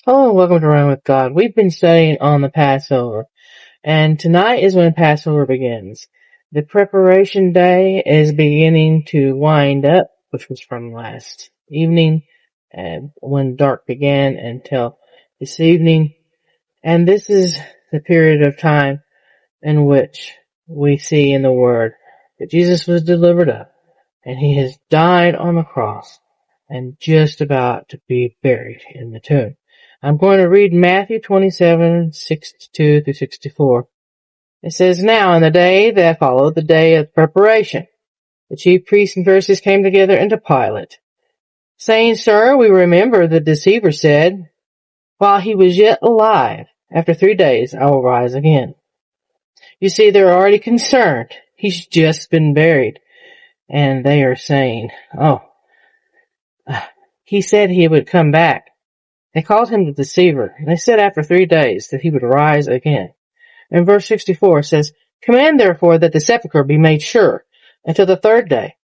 Hello and welcome to Run with God. We've been studying on the Passover, and tonight is when Passover begins. The preparation day is beginning to wind up, which was from last evening, and when dark began until this evening. And this is the period of time in which we see in the Word that Jesus was delivered up, and He has died on the cross, and just about to be buried in the tomb. I'm going to read Matthew 27:62 through 64. It says, "Now in the day that followed, the day of preparation, the chief priests and Pharisees came together unto Pilate, saying, Sir, we remember the deceiver said, while he was yet alive, after 3 days I will rise again." You see, they're already concerned. He's just been buried. And they are saying, he said he would come back. They called him the deceiver. They said after 3 days that he would rise again. And verse 64 says, "Command therefore that the sepulchre be made sure until the third day,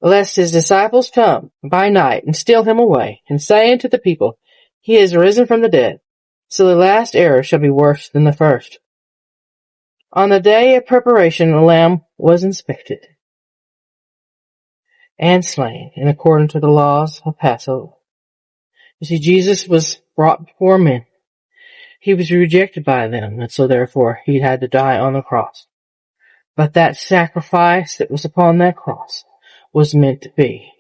lest his disciples come by night and steal him away, and say unto the people, He is risen from the dead. So the last error shall be worse than the first." On the day of preparation, the lamb was inspected and slain in accordance to the laws of Passover. You see, Jesus was brought before men. He was rejected by them, and so therefore he had to die on the cross. But that sacrifice that was upon that cross was meant to be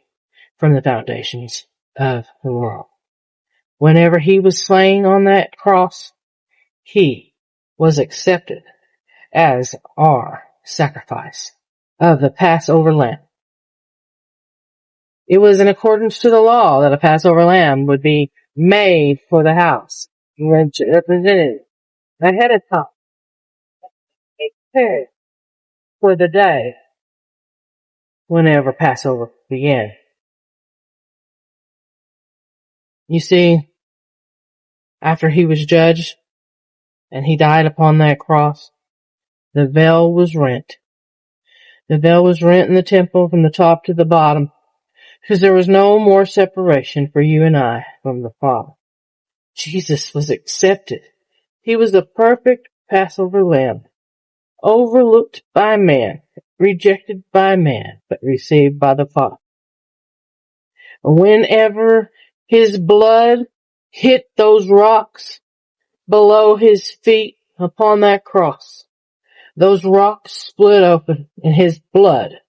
from the foundations of the world. Whenever he was slain on that cross, he was accepted as our sacrifice of the Passover lamb. It was in accordance to the law that a Passover lamb would be made for the house, which represented ahead of time, prepared for the day whenever Passover began. You see, after he was judged and he died upon that cross, the veil was rent. The veil was rent in the temple from the top to the bottom, because there was no more separation for you and I from the Father. Jesus was accepted. He was the perfect Passover lamb, overlooked by man, rejected by man, but received by the Father. Whenever his blood hit those rocks below his feet upon that cross, those rocks split open and his blood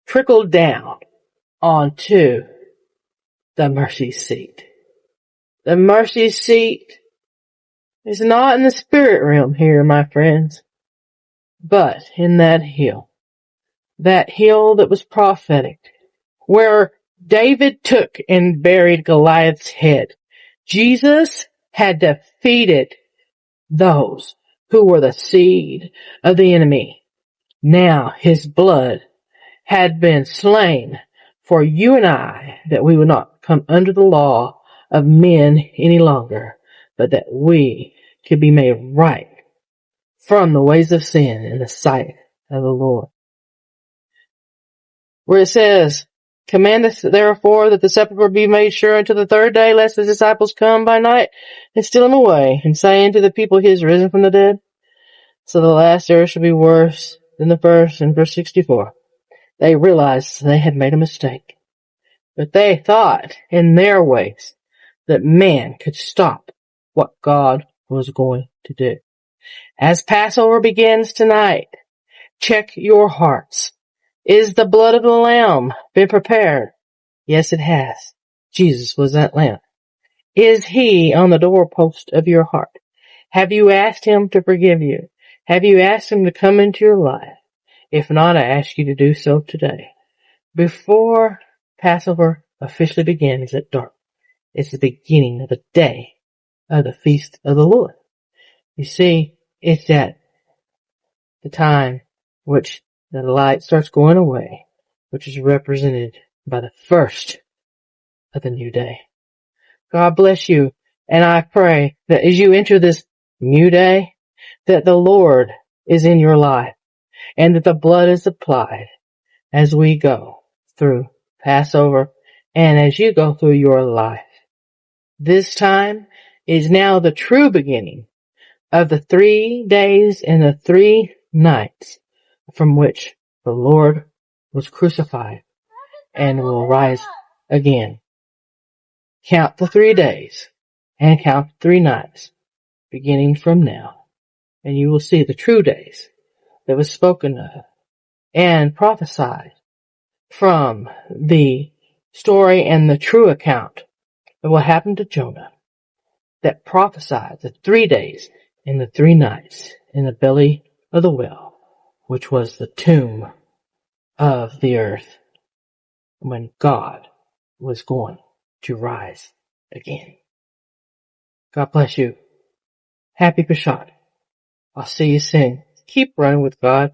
trickled down onto the mercy seat. The mercy seat is not in the spirit realm here, my friends, but in that hill that was prophetic, where David took and buried Goliath's head. Jesus had defeated those who were the seed of the enemy. Now his blood had been slain for you and I, that we would not come under the law of men any longer, but that we could be made right from the ways of sin in the sight of the Lord. Where it says, "Command us therefore that the sepulchre be made sure until the third day, lest the disciples come by night and steal him away, and say unto the people, He is risen from the dead. So the last error shall be worse than the first." In verse 64. They realized they had made a mistake. But they thought in their ways that man could stop what God was going to do. As Passover begins tonight, check your hearts. Is the blood of the Lamb been prepared? Yes, it has. Jesus was that Lamb. Is He on the doorpost of your heart? Have you asked Him to forgive you? Have you asked Him to come into your life? If not, I ask you to do so today. Before Passover officially begins at dark, it's the beginning of the day of the feast of the Lord. You see, it's at the time which the light starts going away, which is represented by the first of the new day. God bless you, and I pray that as you enter this new day, that the Lord is in your life, and that the blood is applied as we go through Passover and as you go through your life. This time is now the true beginning of the 3 days and the 3 nights from which the Lord was crucified and will rise again. Count the 3 days and count the 3 nights beginning from now, and you will see the true days that was spoken of and prophesied from the story and the true account of what happened to Jonah, that prophesied the 3 days and the 3 nights in the belly of the whale, which was the tomb of the earth, when God was going to rise again. God bless you. Happy Peshat. I'll see you soon. Keep running with God.